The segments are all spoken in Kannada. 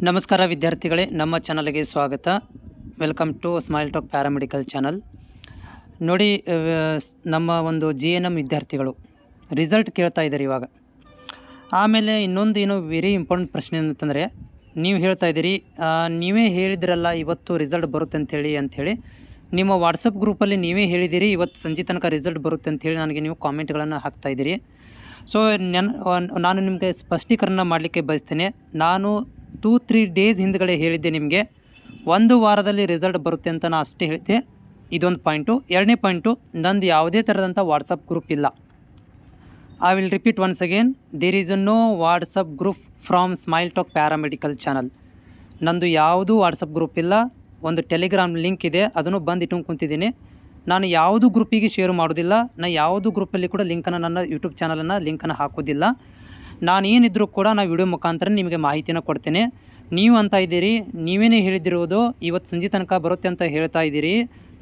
ನಮಸ್ಕಾರ ವಿದ್ಯಾರ್ಥಿಗಳೇ, ನಮ್ಮ ಚಾನಲ್ಗೆ ಸ್ವಾಗತ. Welcome to smile talk paramedical channel. ನೋಡಿ, ನಮ್ಮ ಒಂದು GNM ವಿದ್ಯಾರ್ಥಿಗಳು ರಿಸಲ್ಟ್ ಕೇಳ್ತಾ ಇದ್ದಾರೆ ಇವಾಗ. ಆಮೇಲೆ ಇನ್ನೊಂದು ಏನು ವೆರಿ ಇಂಪಾರ್ಟೆಂಟ್ ಪ್ರಶ್ನೆ ಅಂತಂದರೆ, ನೀವು ಹೇಳ್ತಾ ಇದ್ದೀರಿ ನೀವೇ ಹೇಳಿದ್ರಲ್ಲ ಇವತ್ತು ರಿಸಲ್ಟ್ ಬರುತ್ತೆ ಅಂಥೇಳಿ ನಿಮ್ಮ ವಾಟ್ಸಪ್ ಗ್ರೂಪಲ್ಲಿ ನೀವೇ ಹೇಳಿದ್ದೀರಿ ಇವತ್ತು ಸಂಜೆ ತನಕ ರಿಸಲ್ಟ್ ಬರುತ್ತೆ ಅಂಥೇಳಿ ನನಗೆ ನೀವು ಕಾಮೆಂಟ್ಗಳನ್ನು ಹಾಕ್ತಾಯಿದ್ದೀರಿ. ಸೊ ನಾನು ನಿಮಗೆ ಸ್ಪಷ್ಟೀಕರಣ ಮಾಡಲಿಕ್ಕೆ ಬಯಸ್ತೇನೆ. ನಾನು 2-3 ಡೇಸ್ ಹಿಂದ್ಗಡೆ ಹೇಳಿದ್ದೆ ನಿಮಗೆ, 1 ವಾರದಲ್ಲಿ ರಿಸಲ್ಟ್ ಬರುತ್ತೆ ಅಂತ ನಾನು ಅಷ್ಟೇ ಹೇಳಿದ್ದೆ. ಇದೊಂದು ಪಾಯಿಂಟು. ಎರಡನೇ ಪಾಯಿಂಟು, ನಂದು ಯಾವುದೇ ಥರದಂಥ ವಾಟ್ಸಪ್ ಗ್ರೂಪ್ ಇಲ್ಲ. I will repeat once again, there is no WhatsApp group from smile talk paramedical channel. ನಂದು ಯಾವುದೂ ವಾಟ್ಸಪ್ ಗ್ರೂಪ್ ಇಲ್ಲ. ಒಂದು ಟೆಲಿಗ್ರಾಮ್ ಲಿಂಕ್ ಇದೆ, ಅದನ್ನು ಬಂದು ಇಟ್ಕೊಂಡು ಕುಂತಿದ್ದೀನಿ. ನಾನು ಯಾವುದು ಗ್ರೂಪಿಗೆ ಶೇರ್ ಮಾಡೋದಿಲ್ಲ. ನಾನು ಯಾವುದು ಗ್ರೂಪಲ್ಲಿ ಕೂಡ ಲಿಂಕನ್ನು, ನನ್ನ ಯೂಟ್ಯೂಬ್ ಚಾನಲನ್ನು ಲಿಂಕನ್ನು ಹಾಕೋದಿಲ್ಲ. ನಾನು ಏನಿದ್ರೂ ಕೂಡ ನಾನು ವಿಡಿಯೋ ಮುಖಾಂತರ ನಿಮಗೆ ಮಾಹಿತಿನ ಕೊಡ್ತೇನೆ. ನೀವು ಅಂತ ಇದ್ದೀರಿ, ನೀವೇನೇ ಹೇಳಿದಿರುವುದು ಇವತ್ತು ಸಂಜೆ ತನಕ ಬರುತ್ತೆ ಅಂತ ಹೇಳ್ತಾ ಇದ್ದೀರಿ,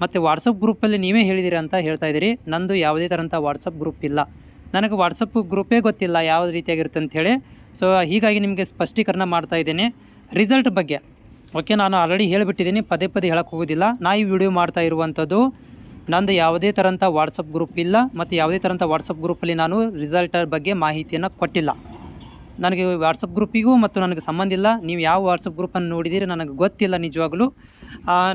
ಮತ್ತು ವಾಟ್ಸಪ್ ಗ್ರೂಪಲ್ಲಿ ನೀವೇ ಹೇಳಿದಿರಿ ಅಂತ ಹೇಳ್ತಾ ಇದ್ದೀರಿ. ನಂದು ಯಾವುದೇ ಥರಂಥ ವಾಟ್ಸಪ್ ಗ್ರೂಪ್ ಇಲ್ಲ. ನನಗೆ ವಾಟ್ಸಪ್ ಗ್ರೂಪೇ ಗೊತ್ತಿಲ್ಲ ಯಾವ ರೀತಿಯಾಗಿರುತ್ತೆ ಅಂಥೇಳಿ. ಸೊ ಹೀಗಾಗಿ ನಿಮಗೆ ಸ್ಪಷ್ಟೀಕರಣ ಮಾಡ್ತಾ ಇದ್ದೇನೆ ರಿಸಲ್ಟ್ ಬಗ್ಗೆ. ಓಕೆ, ನಾನು ಆಲ್ರೆಡಿ ಹೇಳಿಬಿಟ್ಟಿದ್ದೀನಿ, ಪದೇ ಹೇಳಕ್ಕೆ ಹೋಗೋದಿಲ್ಲ. ನಾ ಈ ವಿಡಿಯೋ ಮಾಡ್ತಾ ಇರುವಂಥದ್ದು ನಂದು ಯಾವುದೇ ಥರಂಥ ವಾಟ್ಸಪ್ ಗ್ರೂಪ್ ಇಲ್ಲ, ಮತ್ತು ಯಾವುದೇ ಥರಂಥ ವಾಟ್ಸಪ್ ಗ್ರೂಪಲ್ಲಿ ನಾನು ರಿಸಲ್ಟರ್ ಬಗ್ಗೆ ಮಾಹಿತಿಯನ್ನು ಕೊಟ್ಟಿಲ್ಲ. ನನಗೆ ವಾಟ್ಸಪ್ ಗ್ರೂಪಿಗೂ ಮತ್ತು ನನಗೆ ಸಂಬಂಧ ಇಲ್ಲ. ನೀವು ಯಾವ ವಾಟ್ಸಪ್ ಗ್ರೂಪನ್ನು ನೋಡಿದ್ದೀರಿ ನನಗೆ ಗೊತ್ತಿಲ್ಲ ನಿಜವಾಗಲೂ.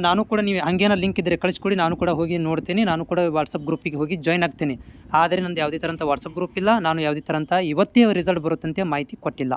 ನಾನು ಕೂಡ ನೀವು ಹಂಗೇನೋ ಲಿಂಕ್ ಇದ್ದರೆ ಕಳಿಸ್ಕೊಡಿ, ನಾನು ಕೂಡ ಹೋಗಿ ನೋಡ್ತೀನಿ. ನಾನು ಕೂಡ ವಾಟ್ಸಪ್ ಗ್ರೂಪಿಗೆ ಹೋಗಿ ಜಾಯ್ನ್ ಆಗ್ತೀನಿ. ಆದರೆ ನಂದು ಯಾವುದೇ ಥರಂಥ ವಾಟ್ಸಪ್ ಗ್ರೂಪ್ ಇಲ್ಲ. ನಾನು ಯಾವುದೇ ಥರಂಥ ಇವತ್ತೇ ರಿಸಲ್ಟ್ ಬರುತ್ತಂತೆ ಮಾಹಿತಿ ಕೊಟ್ಟಿಲ್ಲ.